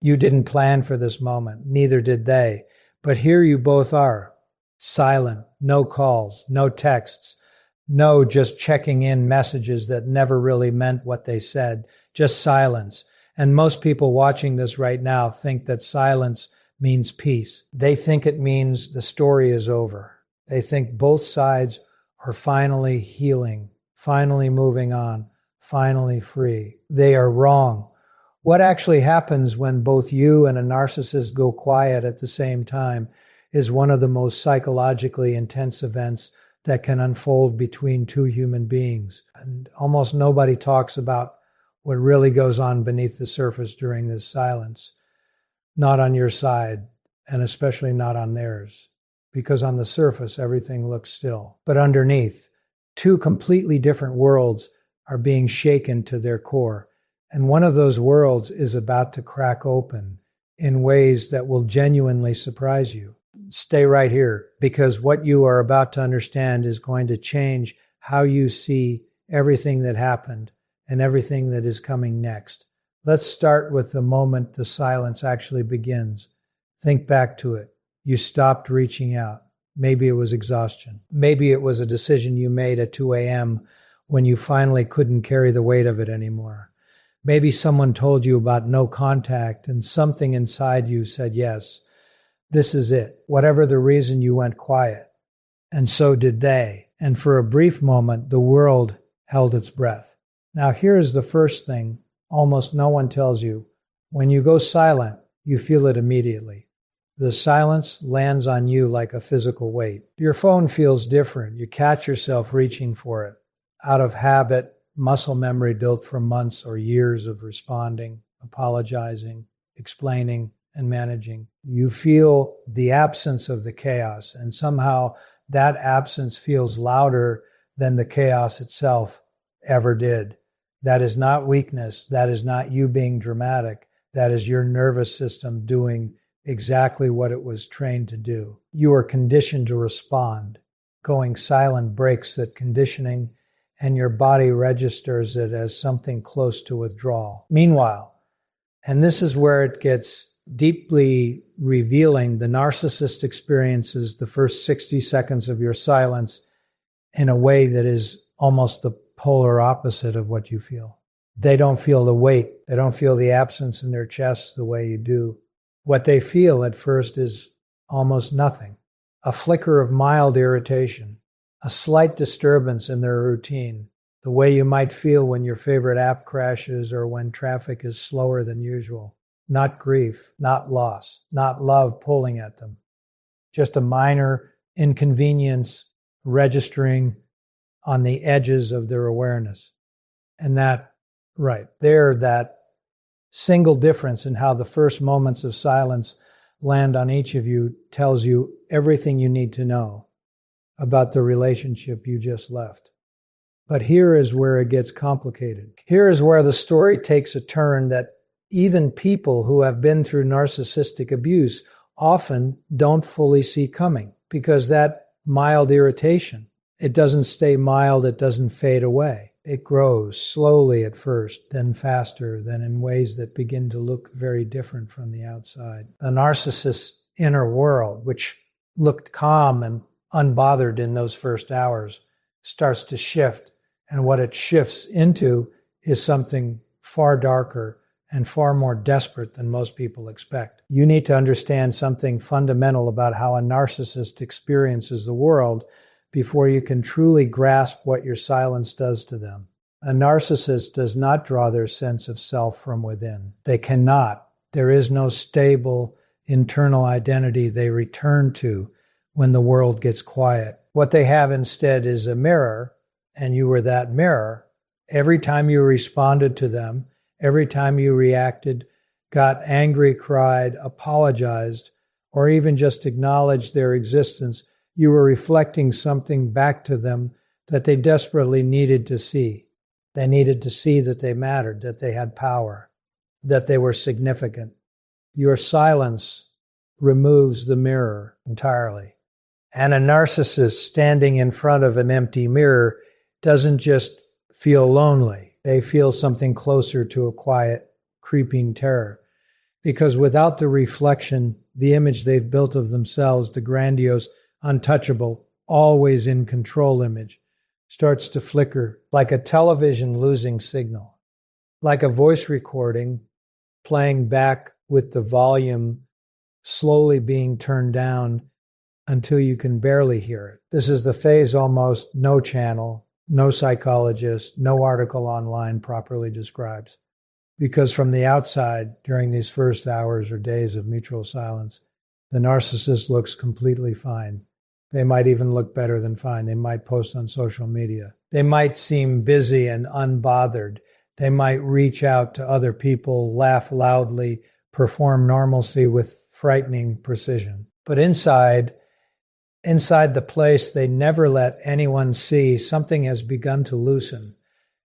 You didn't plan for this moment, neither did they. But here you both are, silent, no calls, no texts, no just checking in messages that never really meant what they said, just silence. And most people watching this right now think that silence means peace. They think it means the story is over. They think both sides are finally healing, finally moving on, finally free. They are wrong. What actually happens when both you and a narcissist go quiet at the same time is one of the most psychologically intense events that can unfold between two human beings. And almost nobody talks about what really goes on beneath the surface during this silence. Not on your side, and especially not on theirs. Because on the surface, everything looks still. But underneath, two completely different worlds are being shaken to their core. And one of those worlds is about to crack open in ways that will genuinely surprise you. Stay right here, because what you are about to understand is going to change how you see everything that happened and everything that is coming next. Let's start with the moment the silence actually begins. Think back to it. You stopped reaching out. Maybe it was exhaustion. Maybe it was a decision you made at 2 a.m. when you finally couldn't carry the weight of it anymore. Maybe someone told you about no contact and something inside you said, yes, this is it. Whatever the reason, you went quiet. And so did they. And for a brief moment, the world held its breath. Now here's the first thing almost no one tells you. When you go silent, you feel it immediately. The silence lands on you like a physical weight. Your phone feels different. You catch yourself reaching for it. Out of habit, muscle memory built from months or years of responding, apologizing, explaining, and managing. You feel the absence of the chaos, and somehow that absence feels louder than the chaos itself ever did. That is not weakness. That is not you being dramatic. That is your nervous system doing exactly what it was trained to do. You are conditioned to respond. Going silent breaks that conditioning, and your body registers it as something close to withdrawal. Meanwhile, and this is where it gets deeply revealing, the narcissist experiences the first 60 seconds of your silence in a way that is almost the polar opposite of what you feel. They don't feel the weight. They don't feel the absence in their chests the way you do. What they feel at first is almost nothing. A flicker of mild irritation, a slight disturbance in their routine, the way you might feel when your favorite app crashes or when traffic is slower than usual. Not grief, not loss, not love pulling at them. Just a minor inconvenience registering on the edges of their awareness. And that, right there, that single difference in how the first moments of silence land on each of you tells you everything you need to know about the relationship you just left. But here is where it gets complicated. Here is where the story takes a turn that even people who have been through narcissistic abuse often don't fully see coming, because that mild irritation, it doesn't stay mild, it doesn't fade away. It grows slowly at first, then faster, then in ways that begin to look very different from the outside. The narcissist's inner world, which looked calm and unbothered in those first hours, starts to shift. And what it shifts into is something far darker and far more desperate than most people expect. You need to understand something fundamental about how a narcissist experiences the world before you can truly grasp what your silence does to them. A narcissist does not draw their sense of self from within. They cannot. There is no stable internal identity they return to when the world gets quiet. What they have instead is a mirror, and you were that mirror. Every time you responded to them, every time you reacted, got angry, cried, apologized, or even just acknowledged their existence, you were reflecting something back to them that they desperately needed to see. They needed to see that they mattered, that they had power, that they were significant. Your silence removes the mirror entirely. And a narcissist standing in front of an empty mirror doesn't just feel lonely. They feel something closer to a quiet, creeping terror. Because without the reflection, the image they've built of themselves, the grandiose, untouchable, always in control image, starts to flicker like a television losing signal, like a voice recording playing back with the volume slowly being turned down until you can barely hear it. This is the phase almost no channel, no psychologist, no article online properly describes. Because from the outside, during these first hours or days of mutual silence, the narcissist looks completely fine. They might even look better than fine. They might post on social media. They might seem busy and unbothered. They might reach out to other people, laugh loudly, perform normalcy with frightening precision. But inside the place they never let anyone see, something has begun to loosen.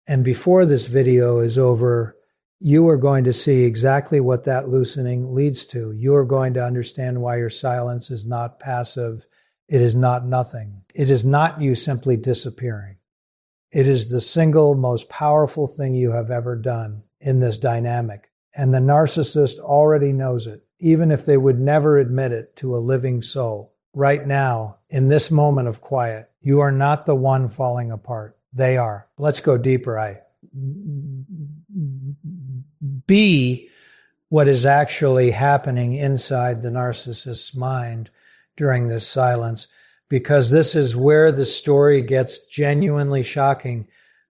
And before this video is over, you are going to see exactly what that loosening leads to. You are going to understand why your silence is not passive. It is not nothing. It is not you simply disappearing. It is the single most powerful thing you have ever done in this dynamic. And the narcissist already knows it, even if they would never admit it to a living soul. Right now, in this moment of quiet, you are not the one falling apart. They are. Let's go deeper. Be what is actually happening inside the narcissist's mind during this silence, because this is where the story gets genuinely shocking,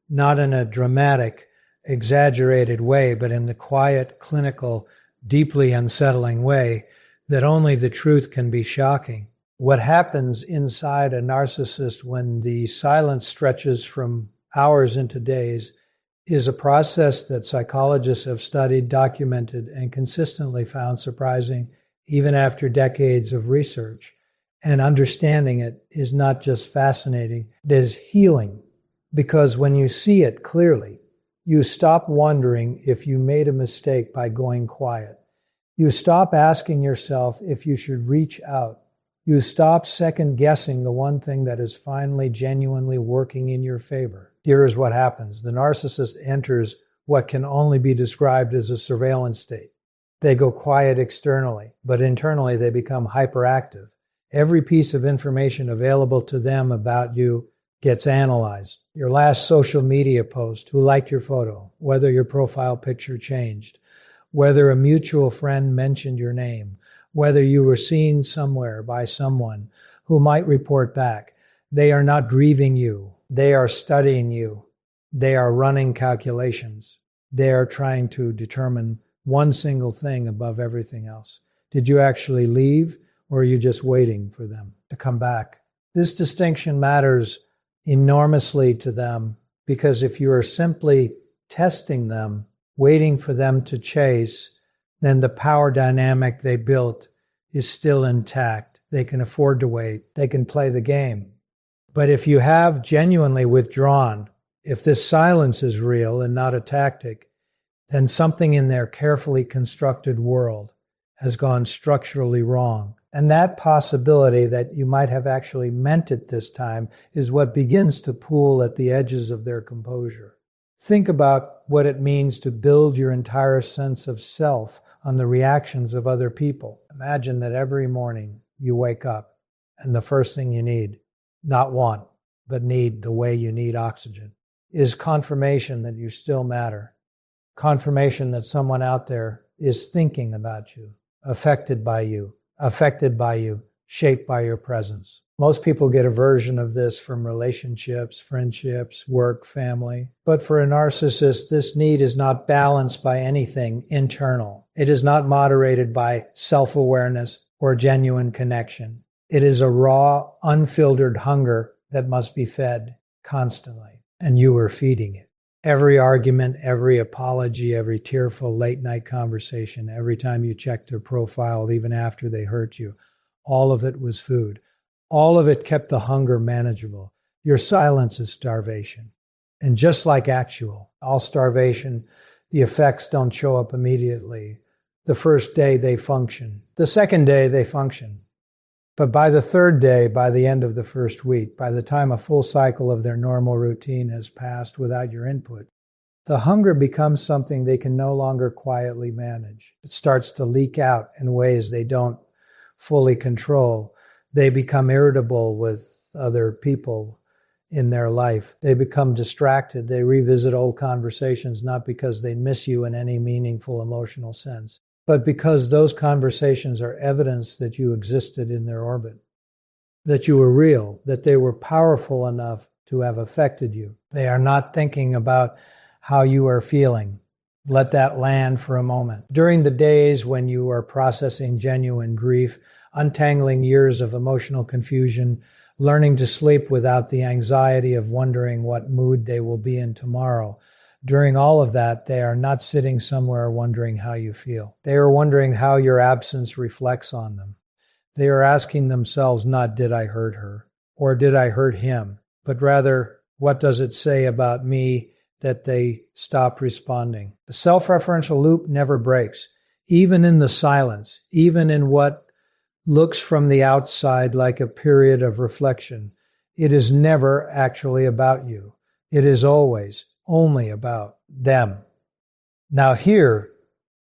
not in a dramatic, exaggerated way, but in the quiet, clinical, deeply unsettling way that only the truth can be shocking. What happens inside a narcissist when the silence stretches from hours into days is a process that psychologists have studied, documented, and consistently found surprising even after decades of research. And understanding it is not just fascinating, it is healing. Because when you see it clearly, you stop wondering if you made a mistake by going quiet. You stop asking yourself if you should reach out. You stop second guessing the one thing that is finally genuinely working in your favor. Here is what happens. The narcissist enters what can only be described as a surveillance state. They go quiet externally, but internally they become hyperactive. Every piece of information available to them about you gets analyzed. Your last social media post, who liked your photo, whether your profile picture changed, whether a mutual friend mentioned your name, whether you were seen somewhere by someone who might report back. They are not grieving you. They are studying you. They are running calculations. They are trying to determine one single thing above everything else. Did you actually leave, or are you just waiting for them to come back? This distinction matters enormously to them, because if you are simply testing them, waiting for them to chase, then the power dynamic they built is still intact. They can afford to wait. They can play the game. But if you have genuinely withdrawn, if this silence is real and not a tactic, then something in their carefully constructed world has gone structurally wrong. And that possibility that you might have actually meant it this time is what begins to pool at the edges of their composure. Think about what it means to build your entire sense of self on the reactions of other people. Imagine that every morning you wake up and the first thing you need, not want, but need the way you need oxygen, is confirmation that you still matter. Confirmation that someone out there is thinking about you, affected by you, shaped by your presence. Most people get a version of this from relationships, friendships, work, family. But for a narcissist, this need is not balanced by anything internal. It is not moderated by self-awareness or genuine connection. It is a raw, unfiltered hunger that must be fed constantly, and you are feeding it. Every argument, every apology, every tearful late-night conversation, every time you checked their profile, even after they hurt you, all of it was food. All of it kept the hunger manageable. Your silence is starvation. And just like all starvation, the effects don't show up immediately. The first day they function. The second day they function. But by the third day, by the end of the first week, by the time a full cycle of their normal routine has passed without your input, The hunger becomes something they can no longer quietly manage. It starts to leak out in ways they don't fully control. They become irritable with other people in their life. They become distracted. They revisit old conversations, not because they miss you in any meaningful emotional sense, but because those conversations are evidence that you existed in their orbit, that you were real, that they were powerful enough to have affected you. They are not thinking about how you are feeling. Let that land for a moment. During the days when you are processing genuine grief, untangling years of emotional confusion, learning to sleep without the anxiety of wondering what mood they will be in tomorrow, during all of that, they are not sitting somewhere wondering how you feel. They are wondering how your absence reflects on them. They are asking themselves not, did I hurt her? Or did I hurt him? But rather, what does it say about me that they stop responding? The self-referential loop never breaks. Even in the silence, even in what looks from the outside like a period of reflection, it is never actually about you. It is always only about them. Now here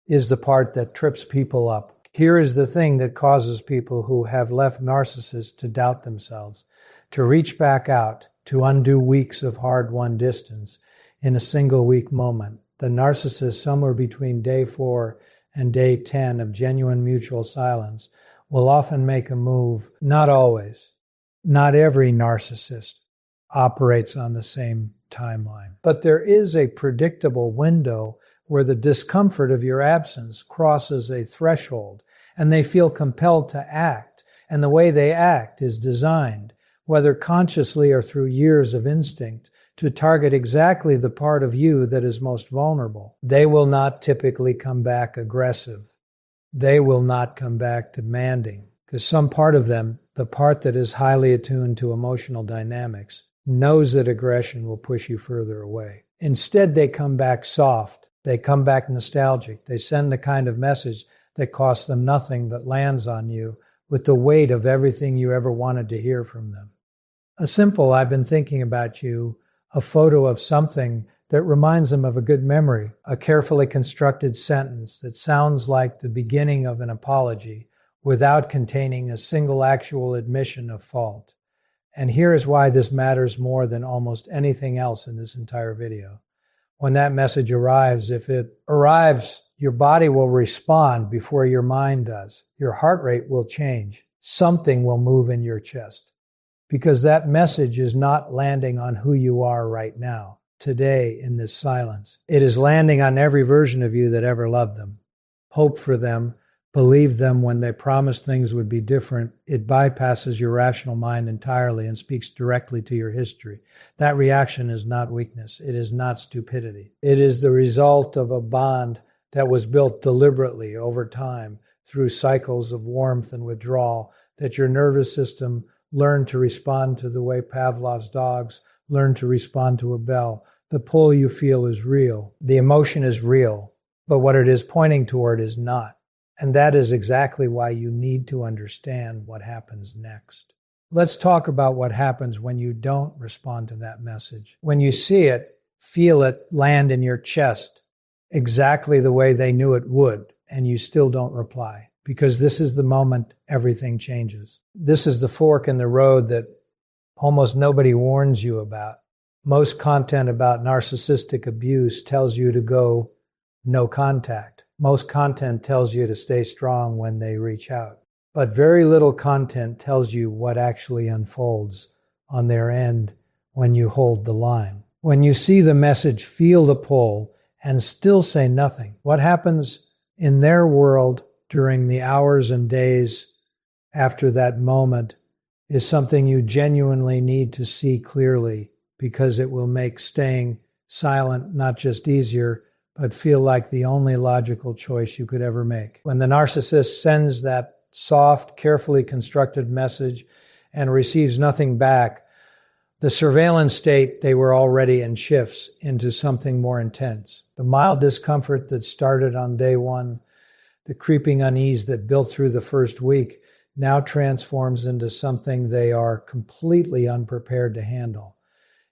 is the part that trips people up. Here is the thing that causes people who have left narcissists to doubt themselves, to reach back out, to undo weeks of hard-won distance in a single weak moment. The narcissist, somewhere between day 4 and day 10 of genuine mutual silence, will often make a move. Not always. Not every narcissist operates on the same timeline. But there is a predictable window where the discomfort of your absence crosses a threshold, and they feel compelled to act. And the way they act is designed, whether consciously or through years of instinct, to target exactly the part of you that is most vulnerable. They will not typically come back aggressive. They will not come back demanding, because some part of them, the part that is highly attuned to emotional dynamics, knows that aggression will push you further away. Instead, they come back soft. They come back nostalgic. They send the kind of message that costs them nothing but lands on you with the weight of everything you ever wanted to hear from them. A simple, I've been thinking about you, a photo of something that reminds them of a good memory, a carefully constructed sentence that sounds like the beginning of an apology without containing a single actual admission of fault. And here is why this matters more than almost anything else in this entire video. When that message arrives, if it arrives, your body will respond before your mind does. Your heart rate will change. Something will move in your chest. Because that message is not landing on who you are right now, today in this silence. It is landing on every version of you that ever loved them, hoped for them, believed them when they promised things would be different. It bypasses your rational mind entirely and speaks directly to your history. That reaction is not weakness. It is not stupidity. It is the result of a bond that was built deliberately over time through cycles of warmth and withdrawal that your nervous system learned to respond to the way Pavlov's dogs learn to respond to a bell. The pull you feel is real. The emotion is real, but what it is pointing toward is not. And that is exactly why you need to understand what happens next. Let's talk about what happens when you don't respond to that message. When you see it, feel it land in your chest exactly the way they knew it would, and you still don't reply. Because this is the moment everything changes. This is the fork in the road that almost nobody warns you about. Most content about narcissistic abuse tells you to go no contact. Most content tells you to stay strong when they reach out. But very little content tells you what actually unfolds on their end when you hold the line. When you see the message, feel the pull, and still say nothing. What happens in their world during the hours and days after that moment is something you genuinely need to see clearly, because it will make staying silent not just easier, but feel like the only logical choice you could ever make. When the narcissist sends that soft, carefully constructed message and receives nothing back, the surveillance state they were already in shifts into something more intense. The mild discomfort that started on day 1, the creeping unease that built through the first week, now transforms into something they are completely unprepared to handle.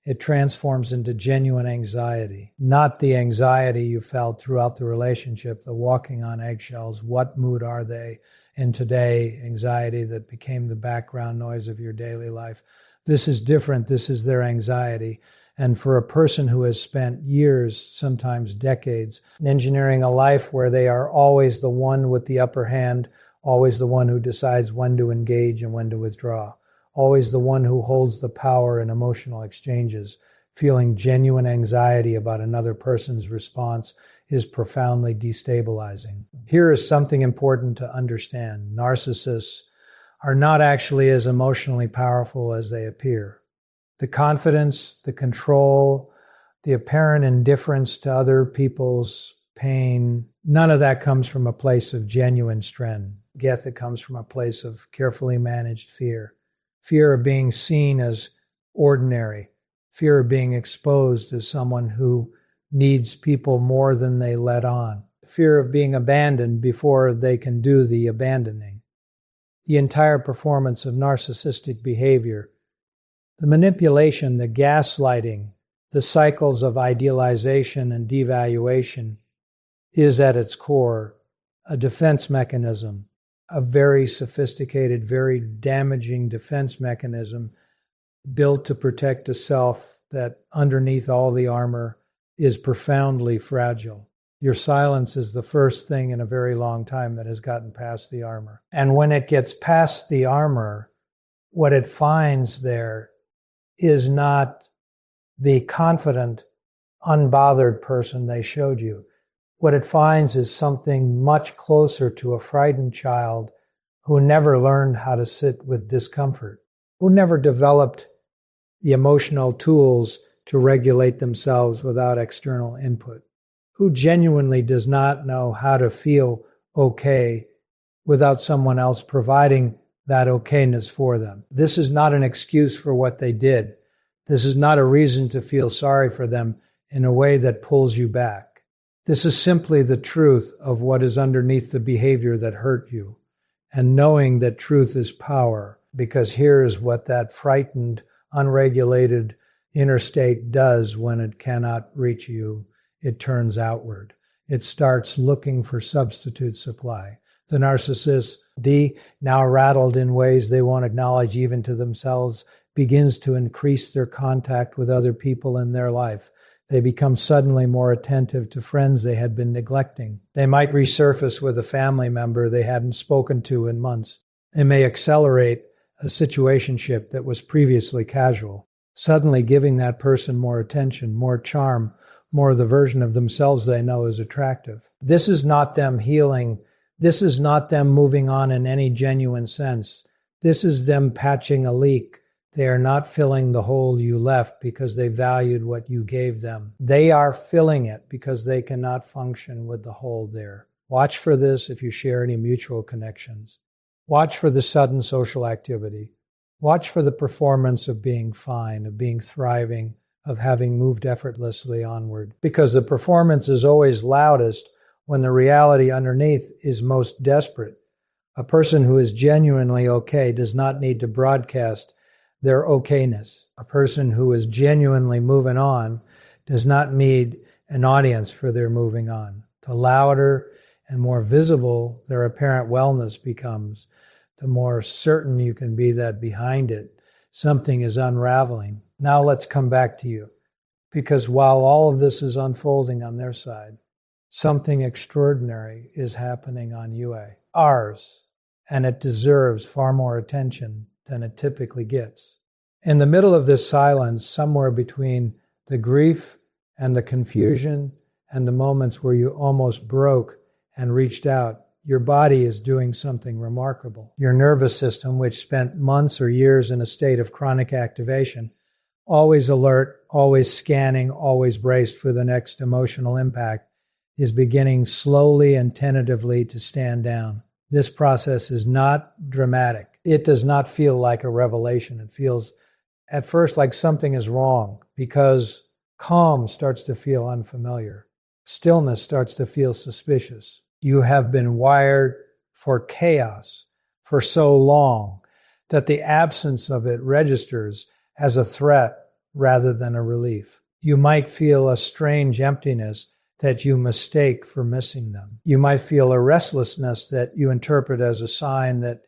it transforms into genuine anxiety. Not the anxiety you felt throughout the relationship, the walking on eggshells. What mood are they in today? Anxiety that became the background noise of your daily life. This is different. This is their anxiety. And for a person who has spent years, sometimes decades, engineering a life where they are always the one with the upper hand, always the one who decides when to engage and when to withdraw, always the one who holds the power in emotional exchanges, feeling genuine anxiety about another person's response is profoundly destabilizing. Here is something important to understand. Narcissists are not actually as emotionally powerful as they appear. The confidence, the control, the apparent indifference to other people's pain, none of that comes from a place of genuine strength. Yet it comes from a place of carefully managed fear. Fear of being seen as ordinary. Fear of being exposed as someone who needs people more than they let on. Fear of being abandoned before they can do the abandoning. The entire performance of narcissistic behavior, the manipulation, the gaslighting, the cycles of idealization and devaluation is at its core a defense mechanism, a very sophisticated, very damaging defense mechanism built to protect a self that underneath all the armor is profoundly fragile. Your silence is the first thing in a very long time that has gotten past the armor. And when it gets past the armor, what it finds there is not the confident, unbothered person they showed you. What it finds is something much closer to a frightened child who never learned how to sit with discomfort, who never developed the emotional tools to regulate themselves without external input, who genuinely does not know how to feel okay without someone else providing that okayness for them. This is not an excuse for what they did. This is not a reason to feel sorry for them in a way that pulls you back. This is simply the truth of what is underneath the behavior that hurt you, and knowing that truth is power, because here is what that frightened, unregulated inner state does when it cannot reach you. It turns outward. It starts looking for substitute supply. The narcissist, now rattled in ways they won't acknowledge even to themselves, begins to increase their contact with other people in their life. They become suddenly more attentive to friends they had been neglecting. They might resurface with a family member they hadn't spoken to in months. They may accelerate a situationship that was previously casual, suddenly giving that person more attention, more charm, more of the version of themselves they know is attractive. This is not them healing. This is not them moving on in any genuine sense. This is them patching a leak. They are not filling the hole you left because they valued what you gave them. They are filling it because they cannot function with the hole there. Watch for this if you share any mutual connections. Watch for the sudden social activity. Watch for the performance of being fine, of being thriving, of having moved effortlessly onward. Because the performance is always loudest when the reality underneath is most desperate. A person who is genuinely okay does not need to broadcast their okayness. A person who is genuinely moving on does not need an audience for their moving on. The louder and more visible their apparent wellness becomes, the more certain you can be that behind it, something is unraveling. Now let's come back to you. Because while all of this is unfolding on their side, something extraordinary is happening on UA, ours, and it deserves far more attention than it typically gets. In the middle of this silence, somewhere between the grief and the confusion and the moments where you almost broke and reached out, your body is doing something remarkable. Your nervous system, which spent months or years in a state of chronic activation, always alert, always scanning, always braced for the next emotional impact, is beginning slowly and tentatively to stand down. This process is not dramatic. It does not feel like a revelation. It feels at first like something is wrong because calm starts to feel unfamiliar. Stillness starts to feel suspicious. You have been wired for chaos for so long that the absence of it registers as a threat rather than a relief. You might feel a strange emptiness that you mistake for missing them. You might feel a restlessness that you interpret as a sign that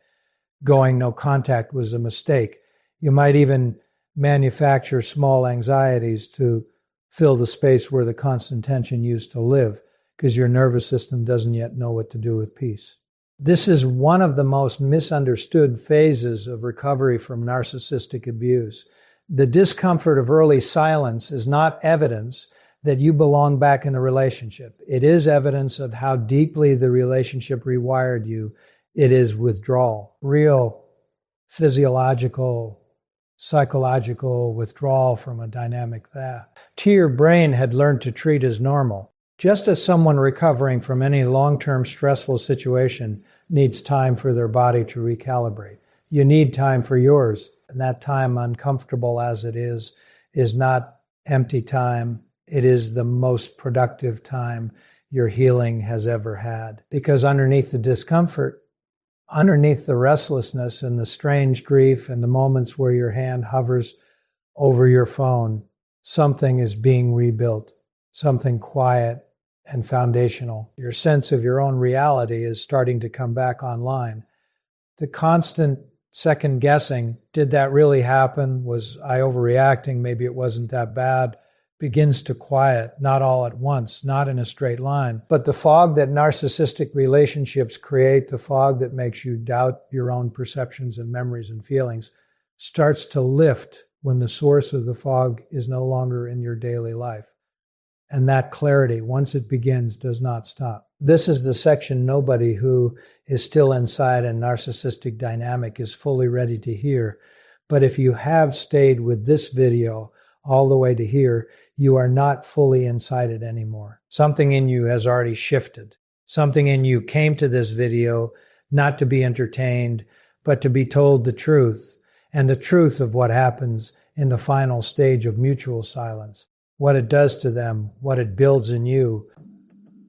going no contact was a mistake. You might even manufacture small anxieties to fill the space where the constant tension used to live, because your nervous system doesn't yet know what to do with peace. This is one of the most misunderstood phases of recovery from narcissistic abuse. The discomfort of early silence is not evidence that you belong back in the relationship. It is evidence of how deeply the relationship rewired you. It is withdrawal, real physiological, psychological withdrawal from a dynamic that to your brain had learned to treat as normal. Just as someone recovering from any long-term stressful situation needs time for their body to recalibrate, you need time for yours. And that time, uncomfortable as it is not empty time. It is the most productive time your healing has ever had. Because underneath the discomfort, underneath the restlessness and the strange grief and the moments where your hand hovers over your phone, something is being rebuilt, something quiet and foundational. Your sense of your own reality is starting to come back online. The constant second guessing, did that really happen? Was I overreacting? Maybe it wasn't that bad. Begins to quiet, not all at once, not in a straight line. But the fog that narcissistic relationships create, the fog that makes you doubt your own perceptions and memories and feelings, starts to lift when the source of the fog is no longer in your daily life. And that clarity, once it begins, does not stop. This is the section nobody who is still inside a narcissistic dynamic is fully ready to hear. But if you have stayed with this video all the way to here, you are not fully inside it anymore. Something in you has already shifted. Something in you came to this video not to be entertained, but to be told the truth, and the truth of what happens in the final stage of mutual silence. What it does to them, what it builds in you,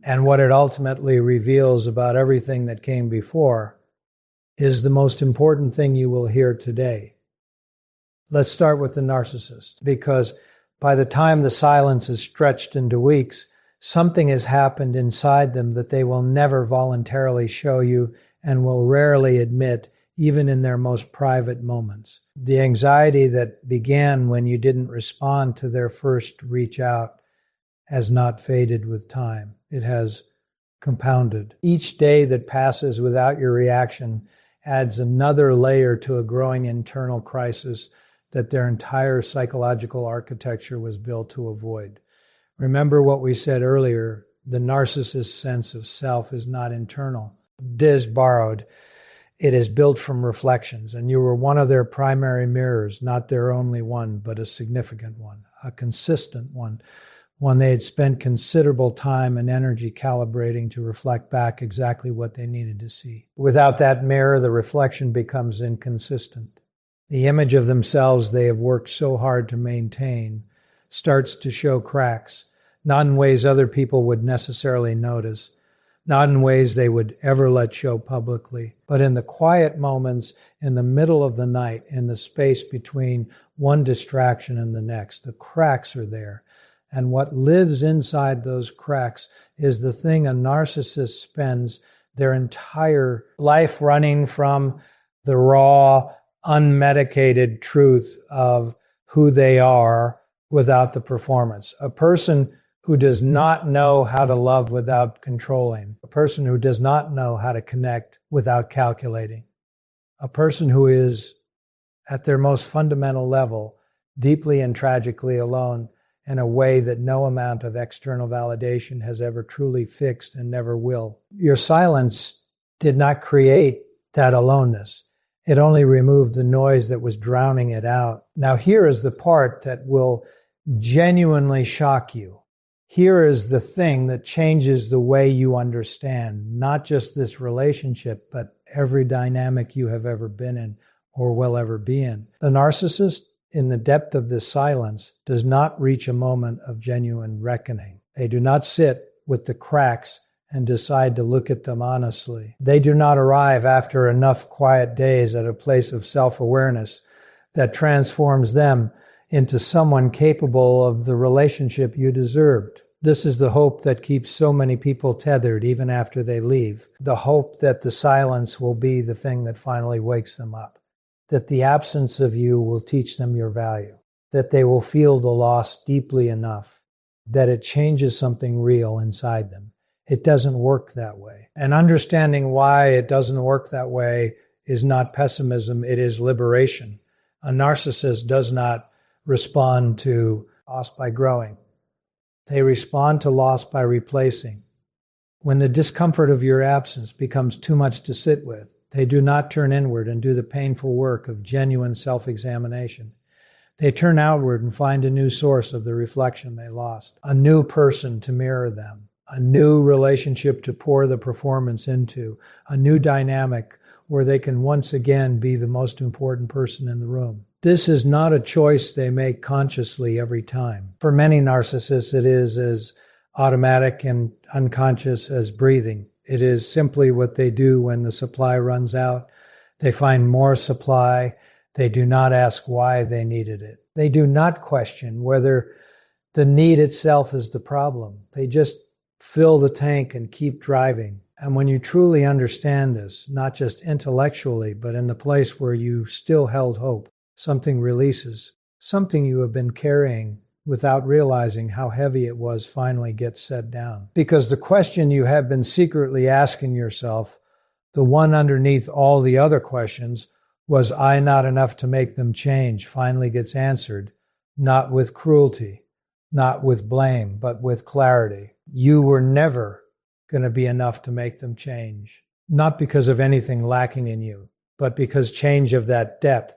and what it ultimately reveals about everything that came before is the most important thing you will hear today. Let's start with the narcissist, because by the time the silence is stretched into weeks, something has happened inside them that they will never voluntarily show you and will rarely admit, even in their most private moments. The anxiety that began when you didn't respond to their first reach out has not faded with time. It has compounded. Each day that passes without your reaction adds another layer to a growing internal crisis that their entire psychological architecture was built to avoid. Remember what we said earlier, the narcissist's sense of self is not internal. It is borrowed. It is built from reflections, and you were one of their primary mirrors, not their only one, but a significant one, a consistent one they had spent considerable time and energy calibrating to reflect back exactly what they needed to see. Without that mirror, the reflection becomes inconsistent. The image of themselves they have worked so hard to maintain starts to show cracks, not in ways other people would necessarily notice, not in ways they would ever let show publicly, but in the quiet moments in the middle of the night, in the space between one distraction and the next. The cracks are there. And what lives inside those cracks is the thing a narcissist spends their entire life running from, the raw, unmedicated truth of who they are without the performance. A person who does not know how to love without controlling, a person who does not know how to connect without calculating, a person who is, at their most fundamental level, deeply and tragically alone in a way that no amount of external validation has ever truly fixed and never will. Your silence did not create that aloneness. It only removed the noise that was drowning it out. Now here is the part that will genuinely shock you. Here is the thing that changes the way you understand, not just this relationship, but every dynamic you have ever been in or will ever be in. The narcissist, in the depth of this silence, does not reach a moment of genuine reckoning. They do not sit with the cracks and decide to look at them honestly. They do not arrive after enough quiet days at a place of self-awareness that transforms them into someone capable of the relationship you deserved. This is the hope that keeps so many people tethered even after they leave. The hope that the silence will be the thing that finally wakes them up. That the absence of you will teach them your value. That they will feel the loss deeply enough that it changes something real inside them. It doesn't work that way. And understanding why it doesn't work that way is not pessimism, it is liberation. A narcissist does not respond to loss by growing. They respond to loss by replacing. When the discomfort of your absence becomes too much to sit with, they do not turn inward and do the painful work of genuine self-examination. They turn outward and find a new source of the reflection they lost, a new person to mirror them, a new relationship to pour the performance into, a new dynamic where they can once again be the most important person in the room. This is not a choice they make consciously every time. For many narcissists, it is as automatic and unconscious as breathing. It is simply what they do when the supply runs out. They find more supply. They do not ask why they needed it. They do not question whether the need itself is the problem. They just fill the tank and keep driving. And when you truly understand this, not just intellectually, but in the place where you still held hope, something releases, something you have been carrying without realizing how heavy it was finally gets set down. Because the question you have been secretly asking yourself, the one underneath all the other questions, was I not enough to make them change, finally gets answered, not with cruelty, not with blame, but with clarity. You were never going to be enough to make them change, not because of anything lacking in you, but because change of that depth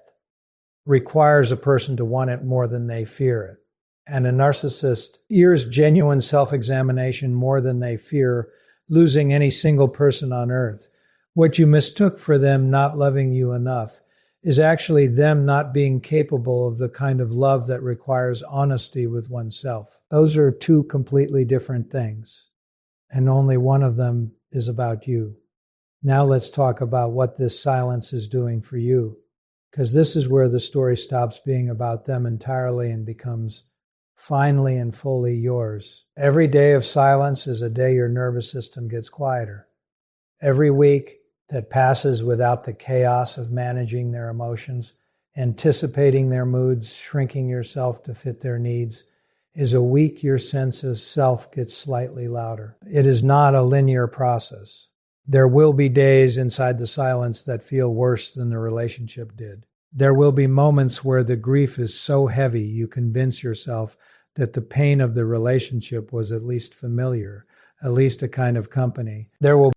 requires a person to want it more than they fear it. And a narcissist fears genuine self-examination more than they fear losing any single person on earth. What you mistook for them not loving you enough is actually them not being capable of the kind of love that requires honesty with oneself. Those are two completely different things, and only one of them is about you. Now let's talk about what this silence is doing for you, because this is where the story stops being about them entirely and becomes finally and fully yours. Every day of silence is a day your nervous system gets quieter. Every week that passes without the chaos of managing their emotions, anticipating their moods, shrinking yourself to fit their needs, is a week your sense of self gets slightly louder. It is not a linear process. There will be days inside the silence that feel worse than the relationship did. There will be moments where the grief is so heavy you convince yourself that the pain of the relationship was at least familiar, at least a kind of company. There will